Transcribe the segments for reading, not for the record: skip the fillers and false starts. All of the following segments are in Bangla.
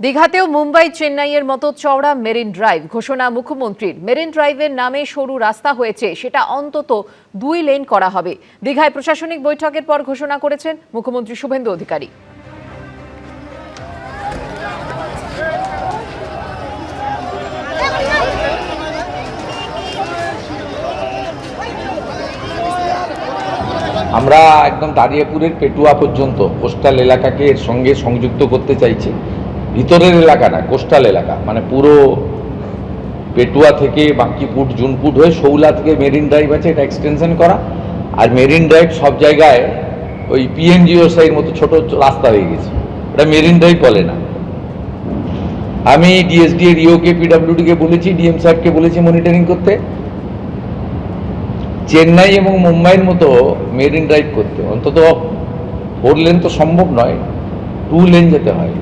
দীঘাতেও মুম্বাই চেন্নাইয়ের মতো চওড়া মেরিন ড্রাইভ ঘোষণা মুখ্যমন্ত্রীর। মেরিন ড্রাইভের নামে সরু রাস্তা হয়েছে, সেটা অন্তত 2 লেন করা হবে। দীঘায় প্রশাসনিক বৈঠকের পর ঘোষণা করেছেন মুখ্যমন্ত্রী শুভেন্দু অধিকারী। আমরা একদম দাঁড়িয়াপুরের পেটুয়া পর্যন্ত কোস্টাল এলাকাকে এর সঙ্গে সংযুক্ত করতে চাইছি। ভিতরের এলাকা না, কোস্টাল এলাকা, মানে পুরো পেটুয়া থেকে বাঁকিপুট জুনপুট হয়ে শৌলা থেকে মেরিন ড্রাইভ আছে, এটা এক্সটেনশন করা। আর মেরিন ড্রাইভ সব জায়গায় ওই পিএনজিওসাইয়ের মতো ছোট রাস্তা হয়ে গেছে, এটা মেরিন ড্রাইভ বলে না। আমি ডিএসডি এর ইওকে পিডব্লিউডিকে বলেছি, ডিএম সাহেবকে বলেছি মনিটরিং করতে, চেন্নাই এবং মুম্বাইয়ের মতো মেরিন ড্রাইভ করতে। অন্তত 4 লেন তো সম্ভব নয়, 2 লেন যেতে হয়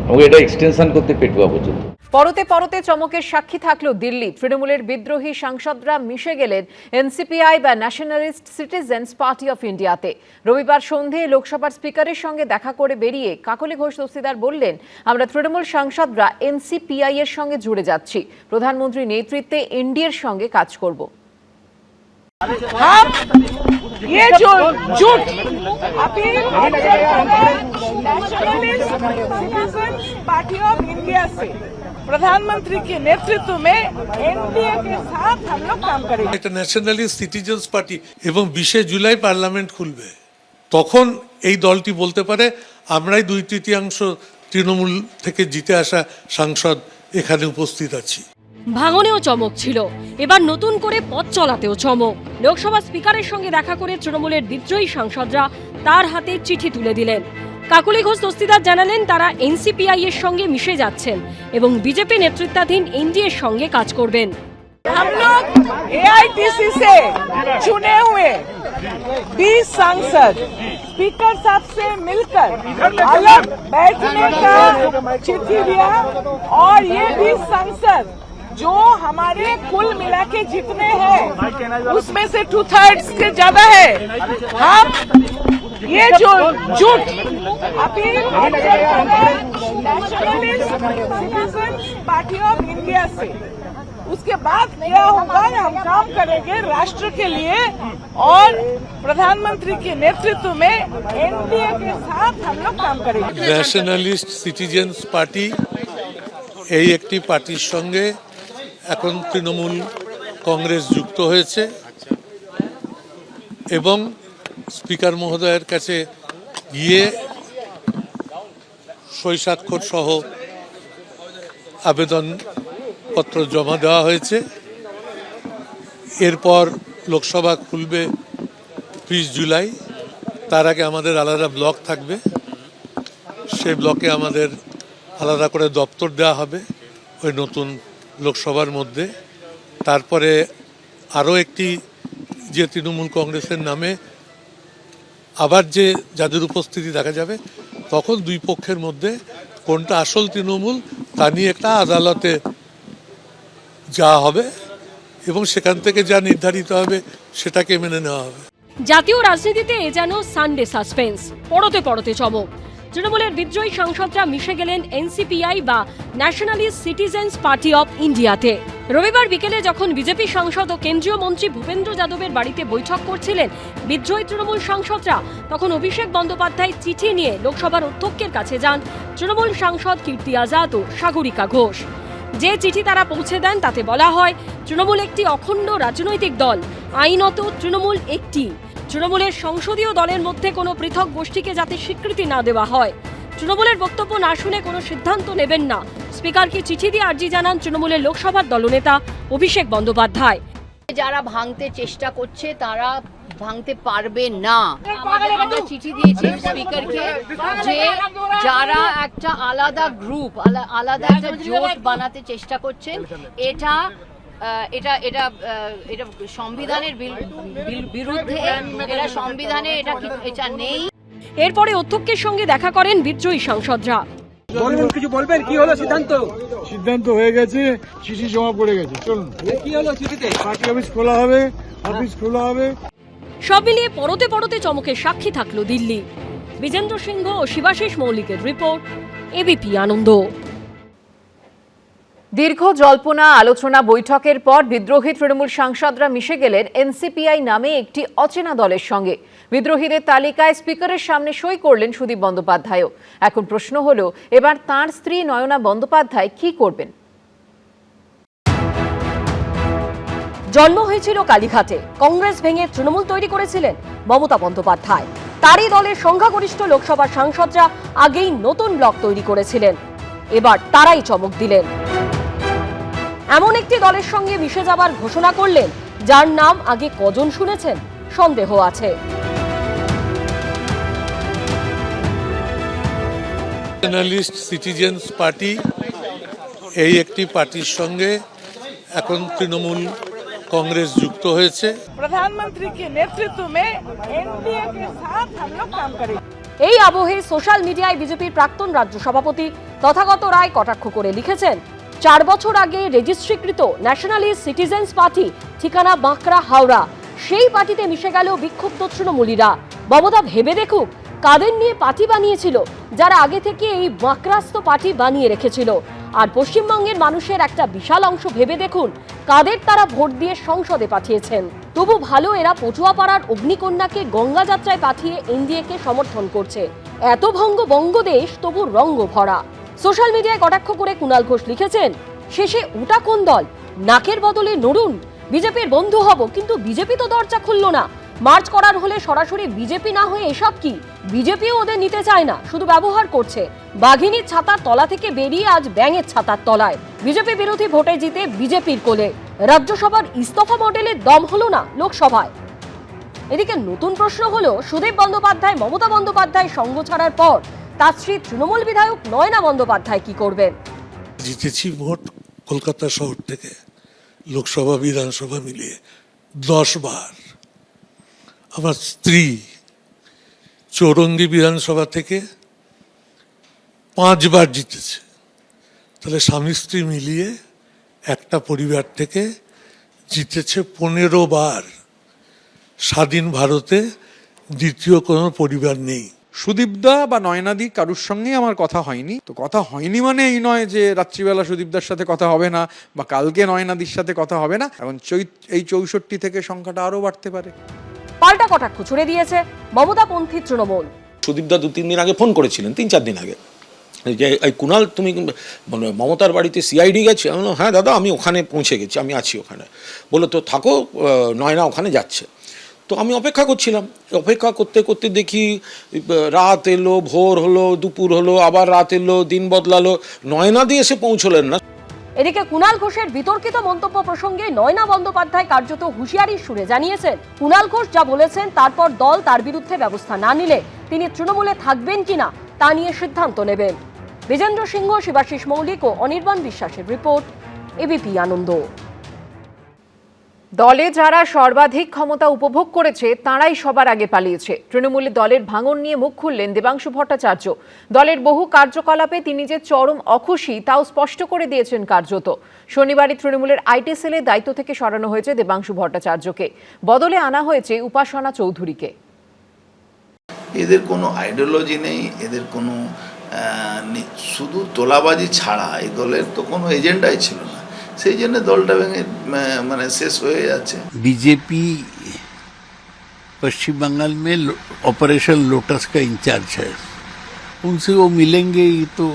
এবং এটা এক্সটেনশন করতে পেটুয়া পর্যন্ত। পরতে পরতে চমকের সাক্ষী থাকলো দিল্লি। তৃণমূলের বিদ্রোহী সাংসদরা মিশে গেলেন এনসিপিআই বা ন্যাশনালিস্ট সিটিজেন্স পার্টি অফ ইন্ডিয়াতে। রবিবার সন্ধে লোকসভার স্পিকারের সঙ্গে দেখা করে বেরিয়ে কাকলি ঘোষ দস্তিদার বললেন, আমরা তৃণমূল সাংসদরা এনসিপিআই এর সঙ্গে জুড়ে যাচ্ছি, প্রধানমন্ত্রীর নেতৃত্বে এনডিএর সঙ্গে কাজ করব। हम ये जो झूठ appeal nationalist party of India से प्रधानमंत्री के नेतृत्व में एनडीए के साथ हम लोग काम करेंगे। একটা ন্যাশনালিস্ট সিটিজেন্স পার্টি এবং 20 জুলাই পার্লামেন্ট খুলবে, তখন এই দলটি বলতে পারে আমরাই 2/3 তৃণমূল থেকে জিতে আসা সাংসদ এখানে উপস্থিত আছি। ভাঙনেও চমক ছিল, এবার নতুন করে পথ চলাতেও চমক। লোকসভা স্পিকারের সঙ্গে দেখা করে তৃণমূলের বিদ্রোহী সাংসদরা তার হাতে চিঠি তুলে দিলেন। কাকলি ঘোষ দস্তিদার জানালেন তারা এনসিপিআই এর সঙ্গে মিশে যাচ্ছেন এবং বিজেপি নেতৃত্বাধীন এনডিএ এর সঙ্গে কাজ করবেন। हम लोग एआईटीसी से चुने हुए 20 सांसद स्पीकर साहब से मिलकर अलग बैठने का चिट्ठी दिया और ये 20 सांसद जो हमारे कुल मिला के जितने हैं उसमें से 2/3 से ज्यादा है। हम ये जो झूठ appeal nationalist party of India से, उसके बाद क्या होगा, हम काम करेंगे राष्ट्र के लिए और प्रधानमंत्री के नेतृत्व में एनडीए के साथ हम लोग काम करेंगे। ন্যাশনালিস্ট সিটিজেন্স পার্টি এই একটি পার্টির সঙ্গে এখন তৃণমূল কংগ্রেস যুক্ত হয়েছে এবং স্পিকার মহোদয়ের কাছে গিয়ে সই স্বাক্ষর সহ আবেদনপত্র জমা দেওয়া হয়েছে। এরপর লোকসভা খুলবে 20 জুলাই, তার আগে আমাদের আলাদা ব্লক থাকবে, সেই ব্লকে আমাদের আলাদা করে দপ্তর দেওয়া হবে ওই নতুন লোকসভার মধ্যে। তারপরে আরও একটি যে তৃণমূল কংগ্রেসের নামে আবার যে যাদের উপস্থিতি দেখা যাবে, তখন দুই পক্ষের মধ্যে কোনটা আসল তৃণমূল তা নিয়ে একটা আদালতে যাওয়া হবে এবং সেখান থেকে যা নির্ধারিত হবে সেটাকে মেনে নেওয়া হবে। জাতীয় রাজনীতিতে এ যেন সানডে সাসপেন্স, পরতে পরতে চমক। তৃণমূলের বিদ্রোহী সাংসদরা মিশে গেলেন এনসিপিআই বা ন্যাশনালিস্ট সিটিজেন্স পার্টি অফ ইন্ডিয়াতে। রবিবার বিকেলে যখন বিজেপি সাংসদ ও কেন্দ্রীয় মন্ত্রী ভূপেন্দ্র যাদবের বাড়িতে বৈঠক করছিলেন বিদ্রোহী তৃণমূল সাংসদরা, তখন অভিষেক বন্দ্যোপাধ্যায় চিঠি নিয়ে লোকসভার অধ্যক্ষের কাছে যান তৃণমূল সাংসদ কীর্তি আজাদ ও সাগরিকা ঘোষ। যে চিঠি তারা পৌঁছে দেন তাতে বলা হয়, তৃণমূল একটি অখণ্ড রাজনৈতিক দল, আইনত তৃণমূল একটি। তৃণমূলের সংসদীয় দলের মধ্যে কোনো পৃথক গোষ্ঠীকে যাতে স্বীকৃতি না দেওয়া হয়, তৃণমূলের বক্তব্য না শুনে কোনো সিদ্ধান্ত নেবেন না। স্পিকারকে চিঠি দিয়ে আর্জি জানান তৃণমূলের লোকসভার দলনেতা অভিষেক বন্দ্যোপাধ্যায়। যারা ভাঙতে চেষ্টা করছে তারা ভাঙতে পারবে না। আমরা চিঠি দিয়েছি স্পিকারকে যে যারা একটা আলাদা গ্রুপ, আলাদা একটা জোট বানাতে চেষ্টা করছেন, এটা এটা এটা এটা সংবিধানের বিরুদ্ধে, এটা সংবিধানে এটা নেই। এরপরে অধ্যক্ষের সঙ্গে দেখা করেন বিদ্রোহী সাংসদরা। কিছু বলবেন, কি হলো সিদ্ধান্ত? সিদ্ধান্ত হয়ে গেছে, চিঠি জমা পড়ে গেছে। চলুন, কি হলো চিঠিতে? পার্টি অফিস খোলা হবে, অফিস খোলা হবে। সব মিলিয়ে পরতে পরতে চমকের সাক্ষী থাকলো দিল্লি। বিজেন্দ্র সিংহ ও শিবাশিস মৌলিকের রিপোর্ট, এবিপি আনন্দ। দীর্ঘ জল্পনা আলোচনা বৈঠকের পর বিদ্রোহী তৃণমূল সাংসদরা মিশে গেলেন এনসিপিআই নামে একটি অচেনা দলের সঙ্গে। বিদ্রোহীদের তালিকায় স্পিকারের সামনে সই করলেন সুদীপ বন্দ্যোপাধ্যায়ও। এখন প্রশ্ন হলো, এবার তাঁর স্ত্রী নয়না বন্দ্যোপাধ্যায় কি করবেন? জন্ম হয়েছিল কালীঘাটে, কংগ্রেস ভেঙে তৃণমূল তৈরি করেছিলেন মমতা বন্দ্যোপাধ্যায়। তারই দলের সংখ্যাগরিষ্ঠ লোকসভার সাংসদরা আগেই নতুন ব্লক তৈরি করেছিলেন, এবার তারাই চমক দিলেন। এমন একটি দলের সঙ্গে মিশে যাবার ঘোষণা করলেন যার নাম আগে কজন শুনেছেন সন্দেহ আছে। ন্যাশনালিস্ট সিটিজেন্স পার্টি, এই একটি পার্টির সঙ্গে এখন তৃণমূল कांग्रेस যুক্ত হয়েছে। प्रधानमंत्री के नेतृत्व में एनडीए के साथ हम लोग काम करेंगे। এই আবহে সোশ্যাল মিডিয়ায় বিজেপির প্রাক্তন রাজ্য সভাপতি তথাগত রায় কটাক্ষ করে লিখেছেন, 4 বছর আগে রেজিস্ট্রিকৃত ন্যাশনালিস্ট সিটিজেন্স পার্টি, ঠিকানা বাঁকড়া, হাওড়া, সেই পার্টিতে মিশে গেল বিক্ষুব্ধ তৃণমূলীরা। মমতা ভেবে দেখুক কাদের নিয়ে পার্টি বানিয়েছিল, যারা আগে থেকে এই বাঁকড়াস্ত পার্টি বানিয়ে রেখেছিল। আর পশ্চিমবঙ্গের মানুষের একটা বিশাল অংশ ভেবে দেখুন কাদের তারা ভোট দিয়ে সংসদে পাঠিয়েছেন। তবু ভালো, এরা পটুয়াপাড়ার অগ্নিকন্যাকে গঙ্গা যাত্রায় পাঠিয়ে এনডিএকে সমর্থন করছে। এত ভঙ্গ বঙ্গদেশ, তবু রঙ্গ ভরা। সোশ্যাল মিডিয়ায় কটাক্ষ করে কুণাল ঘোষ লিখেছেন, শেষে ওটা কোন দল, নাকের বদলে নড়ুন, বিজেপির বন্ধু হব, কিন্তু বিজেপি তো দরজা খুলল না। মার্চ করার হলে সরাসরি বিজেপি না হয়ে এসব কি? বিজেপিও ওদের নিতে চায় না, শুধু ব্যবহার করছে। বাঘিনীর ছাতার তলা থেকে বেরিয়ে আজ ব্যাঙের ছাতার তলায়। বিজেপি বিরোধী ভোটে জিতে বিজেপির কোলে। রাজ্যসভার ইস্তফা মডেলের দম হলো না লোকসভায়। এদিকে নতুন প্রশ্ন হলো, সুদীপ বন্দ্যোপাধ্যায় মমতা বন্দ্যোপাধ্যায় সঙ্গ ছাড়ার পর তার স্ত্রী তৃণমূল বিধায়ক নয়না বন্দ্যোপাধ্যায় কি করবেন? জিতেছি ভোট কলকাতা শহর থেকে লোকসভা বিধানসভা মিলিয়ে 10 বার। আমার স্ত্রী চৌরঙ্গী বিধানসভা থেকে 5 বার জিতেছে। তাহলে স্বামী স্ত্রী মিলিয়ে একটা পরিবার থেকে জিতেছে 15 বার। স্বাধীন ভারতে দ্বিতীয় কোনো পরিবার নেই। সুদীপদা বা নয়নাদি কারুর সঙ্গেই আমার কথা হয়নি। তো কথা হয়নি মানে এই নয় যে রাত্রিবেলা সুদীপদার সাথে কথা হবে না বা কালকে নয়নাদির সাথে কথা হবে না। এখন এই 64 থেকে সংখ্যাটা আরো বাড়তে পারে। পাল্টা কটাক্ষ ছুড়ে দিয়েছে মমতাপন্থী তৃণমূল। সুদীপদা 2-3 দিন আগে ফোন করেছিলেন, 3-4 দিন আগে, যে এই কুণাল তুমি মমতার বাড়িতে সিআইডি গেছে? আমি বললাম, হ্যাঁ দাদা আমি ওখানে পৌঁছে গেছি, আমি আছি ওখানে। বললো তো থাকো, নয়না ওখানে যাচ্ছে। তো আমি অপেক্ষা করছিলাম, অপেক্ষা করতে করতে দেখি রাত এলো, ভোর হলো, দুপুর হলো, আবার রাত এলো, দিন বদলালো, নয়নাদি এসে পৌঁছলেন না। এদিকে কুণাল ঘোষের বিতর্কিত মন্তব্য প্রসঙ্গে নয়না বন্দ্যোপাধ্যায় কার্যত হুঁশিয়ারির সুরে জানিয়েছেন, কুণাল ঘোষ যা বলেছেন তারপর দল তার বিরুদ্ধে ব্যবস্থা না নিলে তিনি তৃণমূলে থাকবেন কিনা তা নিয়ে সিদ্ধান্ত নেবেন। বিজেন্দ্র সিংহ, শিবাশিস মৌলিক ও অনির্বাণ বিশ্বাসের রিপোর্ট, এবিপি আনন্দ। দলে যারা সর্বাধিক ক্ষমতা উপভোগ করেছে তারাই সবার আগে পালিয়েছে। তৃণমূলের দলের ভাঙন নিয়ে মুখ খুললেন দেবাংশু ভট্টাচার্য। দলের বহু কার্যকলাপে তিনি যে চরম অখুশি তাও স্পষ্ট করে দিয়েছেন কার্যত। শনিবারই তৃণমূলের আইটি সেলের দায়িত্ব থেকে সরানো হয়েছে দেবাংশু ভট্টাচার্যকে, বদলে আনা হয়েছে উপাসনা চৌধুরীকে। এদের কোনো আইডিওলজি নেই, এদের কোনো শুধু তোলাবাজি ছাড়া এই দলের তো কোনো এজেন্ডাই ছিল না। সেই জন্য দলটা ভেঙে মানে শেষ হয়ে যাচ্ছে। बीजेपी पश्चिम बंगाल में ऑपरेशन लोटस का इंचार्ज है, उनसे वो मिलेंगे, ये तो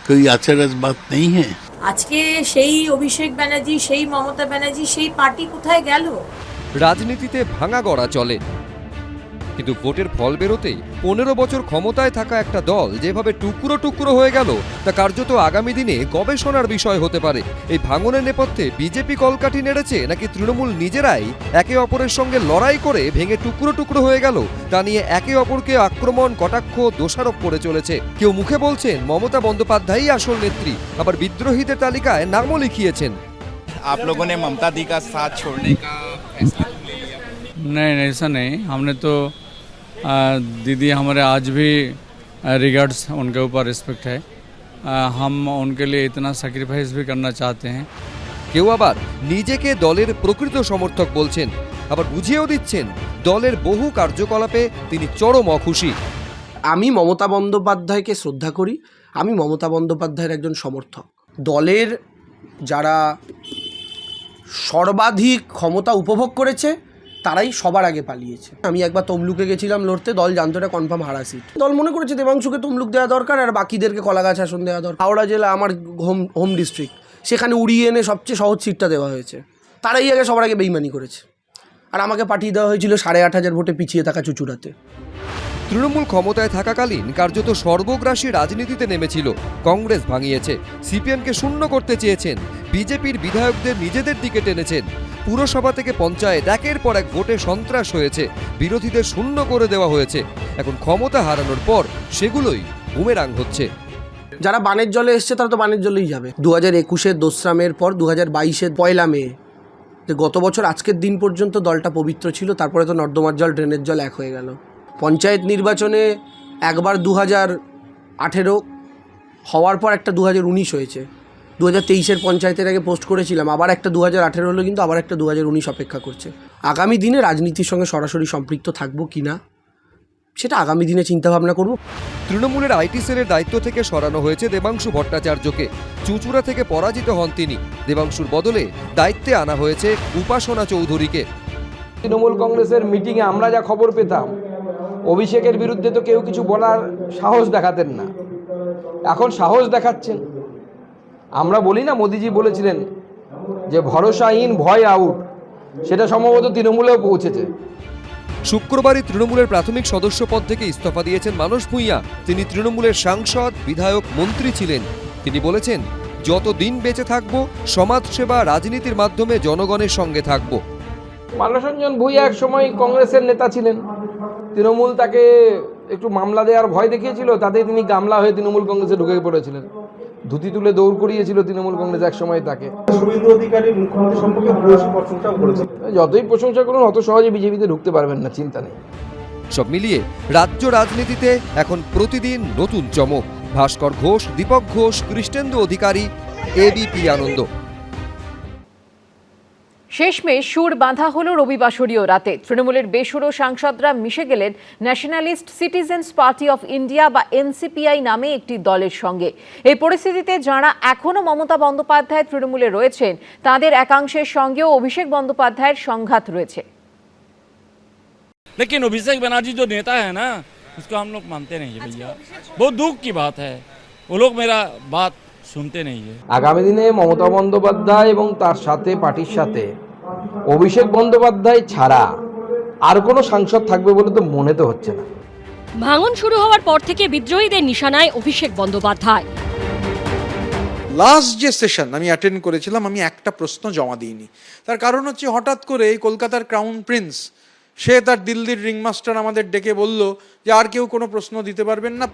कोई आश्चर्य बात नहीं है। আজকে সেই অভিষেক ব্যানার্জি, সেই মমতা ব্যানার্জি, সেই পার্টি কোথায় গেল? রাজনীতিতে ভাঙা গড়া চলে, কিন্তু ভোটের ফল বেরোতেই 15 বছর ক্ষমতায় থাকা একটা দল যেভাবে টুকরো টুকরো হয়ে গেল তা কার্যত আগামী দিনে গবেষণার বিষয় হতে পারে। এই ভাঙনের নেপথ্যে বিজেপি কলকাঠি নেড়েছে নাকি তৃণমূল নিজেরাই একে অপরের সঙ্গে লড়াই করে ভেঙে টুকরো টুকরো হয়ে গেল তা নিয়ে একে অপরকে আক্রমণ, কটাক্ষ, দোষারোপ করে চলেছে। কেউ মুখে বলছেন মমতা বন্দ্যোপাধ্যায়ই আসল নেত্রী, আবার বিদ্রোহীদের তালিকায় নামও লিখিয়েছেন। आप लोगों ने ममता दी का साथ छोड़ने का फैसला लिया? नहीं, ऐसा नहीं। हमने तो दीदी हमारे आज भी रिगार्ड्स उनके ऊपर रिस्पेक्ट है। हम उनके लिए इतना सैक्रिफाइस भी करना चाहते हैं। কেউ আবার নিজেকে দলের প্রকৃত সমর্থক বলছেন, আবার বুঝিয়েও দিচ্ছেন দলের বহু কার্যকলাপে তিনি চরম অখুশি। আমি মমতা বন্দ্যোপাধ্যায়কে শ্রদ্ধা করি, আমি মমতা বন্দ্যোপাধ্যায়ের একজন সমর্থক। দলের যারা সর্বাধিক ক্ষমতা উপভোগ করেছে তারাই সবার আগে পালিয়েছে। আমি একবার তমলুকে গেছিলাম লড়তে, দল জানতো এটা কনফার্ম হারা সিট। দল মনে করেছে দেবাংশুকে তমলুক দেওয়া দরকার আর বাকিদেরকে কলাগাছ আসন দেওয়া দরকার। হাওড়া জেলা আমার হোম ডিস্ট্রিক্ট, সেখানে উড়িয়ে এনে সবচেয়ে সহজ সিটটা দেওয়া হয়েছে। তারাই আগে সবার আগে বেইমানি করেছে, আর আমাকে পাঠিয়ে দেওয়া হয়েছিল 8,500 ভোটে পিছিয়ে থাকা চুচুড়াতে। তৃণমূল ক্ষমতায় থাকাকালীন কার্যত সর্বগ্রাসী রাজনীতিতে নেমেছিল। কংগ্রেস ভাঙিয়েছে, সিপিএমকে শূন্য করতে চেয়েছেন, বিজেপির বিধায়কদের নিজেদের দিকে টেনেছেন। পুরসভা থেকে পঞ্চায়েত একের পর এক ভোটে সন্ত্রাস হয়েছে, বিরোধীদের শূন্য করে দেওয়া হয়েছে। এখন ক্ষমতা হারানোর পর সেগুলোই বুমেরাং হচ্ছে। যারা বানের জলে এসছে তারা তো বানের জলেই যাবে। 2021-এর দোসরামের পর 2022-এর 1 মে, যে গত বছর আজকের দিন পর্যন্ত দলটা পবিত্র ছিল, তারপরে তো নর্দমার জল ড্রেনের জল এক হয়ে গেল। পঞ্চায়েত নির্বাচনে একবার 2018 হওয়ার পর একটা 2019 হয়েছে। 2023-এর পঞ্চায়েতের আগে পোস্ট করেছিলাম, আবার একটা 2018 হলো, কিন্তু আবার একটা 2019 অপেক্ষা করছে। আগামী দিনে রাজনীতির সঙ্গে সরাসরি সম্পৃক্ত থাকবো কি না সেটা আগামী দিনে চিন্তাভাবনা করব। তৃণমূলের আইটি সেলের দায়িত্ব থেকে সরানো হয়েছে দেবাংশু ভট্টাচার্যকে। চুঁচুড়া থেকে পরাজিত হন তিনি। দেবাংশুর বদলে দায়িত্বে আনা হয়েছে উপাসনা চৌধুরীকে। তৃণমূল কংগ্রেসের মিটিংয়ে আমরা যা খবর পেতাম, অভিষেকের বিরুদ্ধে তো কেউ কিছু বলার সাহস দেখাতেন না, এখন সাহস দেখাচ্ছেন। আমরা বলি না, মোদিজি বলেছিলেন যে ভরসাহীন ভয় আউট, সেটা সম্ভবত তৃণমূলেও পৌঁছেছে। শুক্রবারই তৃণমূলের প্রাথমিক সদস্য পদ থেকে ইস্তফা দিয়েছেন মানস ভূঁইয়া। তিনি তৃণমূলের সাংসদ, বিধায়ক, মন্ত্রী ছিলেন। তিনি বলেছেন, যতদিন বেঁচে থাকব সমাজসেবা রাজনীতির মাধ্যমে জনগণের সঙ্গে থাকব। মানসরঞ্জন ভূঁইয়া এক সময় কংগ্রেসের নেতা ছিলেন, তৃণমূল তাকে একটু মামলা দেওয়ার ভয় দেখিয়েছিল, তাতেই তিনি গামলা হয়ে তৃণমূল কংগ্রেসে ঢুকে পড়েছিলেন। ধুতি তুলে দৌড় করিয়েছিল তৃণমূল কংগ্রেস এক সময় তাকে। শুভেন্দু অধিকারী মুখ্যমন্ত্রী সম্পর্কে ভূয়সী প্রশংসা করেছেন। যতই প্রশংসা করুন, অত সহজে বিজেপিতে ঢুকতে পারবেন না, চিন্তা নেই। সব মিলিয়ে রাজ্য রাজনীতিতে এখন প্রতিদিন নতুন চমক। ভাস্কর ঘোষ, দীপক ঘোষ, কৃষ্ণেন্দু অধিকারী, এবিপি আনন্দ। শেষমেশ সুর বাঁধা হলো রবিবাসরীয় রাতে। তৃণমূলের বেসুরো সাংসদরা মিশে গেলেন nationalist citizens party of India বা এনসিপিআই নামে একটি দলের সঙ্গে। এই পরিস্থিতিতে যাঁরা এখনো মমতা বন্দ্যোপাধ্যায় তৃণমূলে রয়েছেন, তাদের একাংশের সঙ্গেও অভিষেক বন্দ্যোপাধ্যায়ের সংঘাত রয়েছে। लेकिन अभिषेक बनर्जी जो नेता है ना, उसको हम लोग मानते नहीं है भैया। बहुत दुख की बात है, वो लोग मेरा बात শুনতে নেই। আগামী দিনে মমতা বন্দ্যোপাধ্যায় এবং তার সাথে পার্টির সাথে অভিষেক বন্দ্যোপাধ্যায় ছাড়া আর কোনো সাংসদ থাকবে বলে তো মনে তো হচ্ছে না। ভাঙন শুরু হওয়ার পর থেকে বিদ্রোহীদের নিশানায় অভিষেক বন্দ্যোপাধ্যায়। লাস্ট যে সেশন আমি অ্যাটেন্ড করেছিলাম, আমি একটা প্রশ্ন জমা দিইনি। তার কারণ হচ্ছে, হঠাৎ করে এই কলকাতার ক্রাউন প্রিন্স, সে তার দিল্লির রিংমাস্টার আমাদের ডেকে বলল যে আর কেউ কোনো প্রশ্ন দিতে পারবেন না।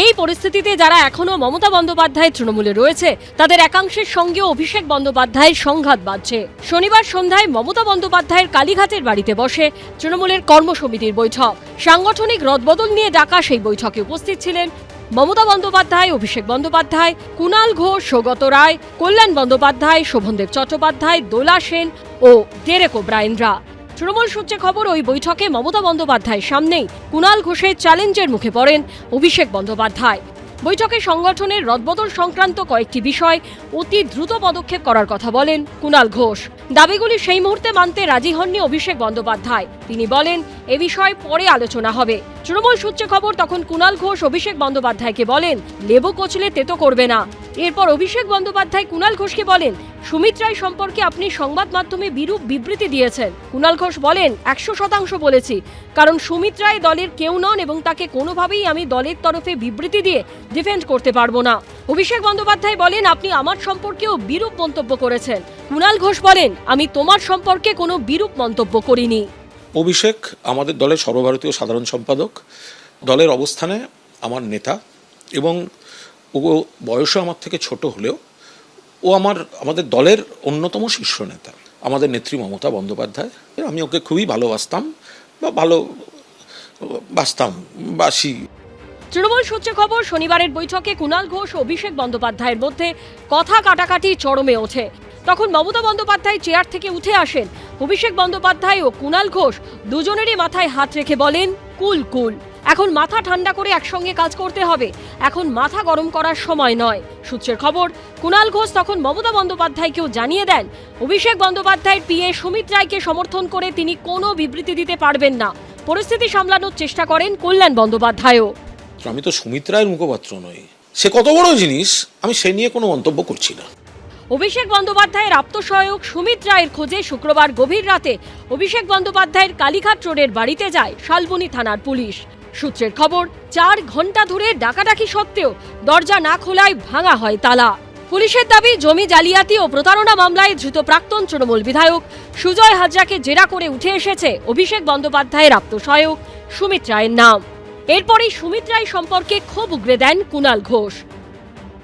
এই পরিস্থিতিতে যারা এখনো মমতা বন্দ্যোপাধ্যায় তৃণমূলে রয়েছে, তাদের একাংশের সঙ্গেও অভিষেক বন্দ্যোপাধ্যায়ের সংঘাত বাজছে। শনিবার সন্ধ্যায় মমতা বন্দ্যোপাধ্যায়ের কালীঘাটের বাড়িতে বসে তৃণমূলের কর্মসমিতির বৈঠক। সাংগঠনিক রদবদল নিয়ে ডাকা সেই বৈঠকে উপস্থিত ছিলেন মমতা বন্দ্যোপাধ্যায়, অভিষেক বন্দ্যোপাধ্যায়, কুণাল ঘোষ, সৌগত রায়, কল্যাণ বন্দ্যোপাধ্যায়, শোভনদেব চট্টোপাধ্যায়, দোলা সেন ও ডেরেক ওব্রায়েনরা। তৃণমূল সূত্রে খবর, ওই বৈঠকে মমতা বন্দ্যোপাধ্যায়ের সামনেই কুণাল ঘোষের চ্যালেঞ্জের মুখে পড়েন অভিষেক বন্দ্যোপাধ্যায়। বৈঠকে সংগঠনের রদবদল সংক্রান্ত কয়েকটি বিষয় অতি দ্রুত পদক্ষেপ করার কথা বলেন কুণাল ঘোষ। দাবিগুলি সেই মুহূর্তে মানতে রাজি হননি অভিষেক বন্দ্যোপাধ্যায়। তিনি বলেন, এ বিষয়ে পরে আলোচনা হবে। তৃণমূল সূত্রে খবর, তখন কুণাল ঘোষ অভিষেক বন্দ্যোপাধ্যায়কে বলেন, লেবু কচলে তেতো করবে না। এরপর অভিষেক বন্দ্যোপাধ্যায় কুণাল ঘোষকে বলেন, সুমিত রায় সম্পর্কে আপনি সংবাদ মাধ্যমে বিরূপ বিবৃতি দিয়েছেন। কুণাল ঘোষ বলেন, 100% বলেছি, কারণ সুমিত রায় দলের কেউ নন এবং তাকে কোনোভাবেই আমি দলের তরফে বিবৃতি দিয়ে ডিফেন্ড করতে পারবো না। অভিষেক বন্দ্যোপাধ্যায় বলেন, আপনি আমার সম্পর্কেও বিরূপ মন্তব্য করেছেন। কুণাল ঘোষ বলেন, আমি তোমার সম্পর্কে কোনো বিরূপ মন্তব্য করিনি। অভিষেক আমাদের দলের সর্বভারতীয় সাধারণ সম্পাদক, দলের অবস্থানে আমার নেতা, এবং ও বয়সে আমার থেকে ছোট হলেও ও আমাদের দলের অন্যতম শীর্ষ নেতা, আমাদের নেত্রী মমতা বন্দ্যোপাধ্যায়। আমি ওকে খুবই ভালোবাসতাম বা বাসি। তৃণমূল সূত্রে খবর, শনিবারের বৈঠকে কুণাল ঘোষ ও অভিষেক বন্দ্যোপাধ্যায়ের মধ্যে কথা কাটাকাটি চরমে ওঠে। তখন মমতা বন্দ্যোপাধ্যায় চেয়ার থেকে উঠে আসেন। অভিষেক বন্দ্যোপাধ্যায় ও কুণাল ঘোষ দুজনেরই মাথায় হাত রেখে বলেন, কুল কুল। এখন মাথা ঠান্ডা করে একসঙ্গে কাজ করতে হবে, এখন মাথা গরম করার সময় নয়। সূত্রের খবর, কুণাল ঘোষ তখন মমতা বন্দ্যোপাধ্যায়কেও জানিয়ে দেন অভিষেক বন্দ্যোপাধ্যায়ের পিএ সুমিত রায়কে সমর্থন করে তিনি কোনো বিবৃতি দিতে পারবেন না। পরিস্থিতি সামলানোর চেষ্টা করেন কল্যাণ বন্দ্যোপাধ্যায়ও। আমি তো সুমিত রায়ের মুখপাত্র নই, সে কত বড় জিনিস আমি সে নিয়ে কোনো মন্তব্য করছি না। অভিষেক বন্দ্যোপাধ্যায়ের আপ্তসহায়ক সুমিত রায়ের খোঁজে শুক্রবার গভীর রাতে অভিষেক বন্দ্যোপাধ্যায়ের কালীঘাট রোডের বাড়িতে যায় শালবনী থানার পুলিশ। সূত্রের খবর, 4 ঘন্টা ধরে ডাকাডাকি সত্ত্বেও দরজা না খোলায় ভাঙা হয় তালা। পুলিশের দাবি, জমি জালিয়াতি ও প্রতারণা মামলায় ধৃত প্রাক্তন তৃণমূল বিধায়ক সুজয় হাজরাকে জেরা করে উঠে এসেছে অভিষেক বন্দ্যোপাধ্যায়ের আপ্তসহায়ক সুমিত রায়ের নাম। এরপরই সুমিত রায় সম্পর্কে ক্ষোভ উগরে দেন কুণাল ঘোষ।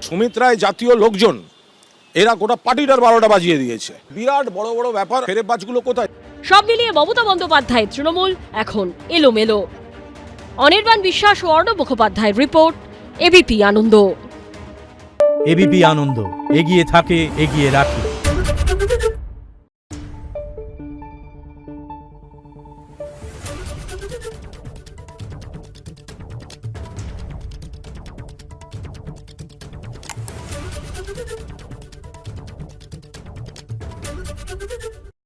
সুমিত রায় জাতীয় লোকজন, এরা গোটা পার্টিটার 12টা বাজিয়ে দিয়েছে। বিরাট বড় বড় ব্যাপার, ফেরেবাজগুলো কোথায়? সব মিলিয়ে মমতা বন্দ্যোপাধ্যায়ের তৃণমূল এখন এলোমেলো। অনির্বাণ বিশ্বাস ও অর্ণব মুখোপাধ্যায়ের রিপোর্ট, এবিপি আনন্দ। এবিপি আনন্দ, এগিয়ে থাকে, এগিয়ে রাখে।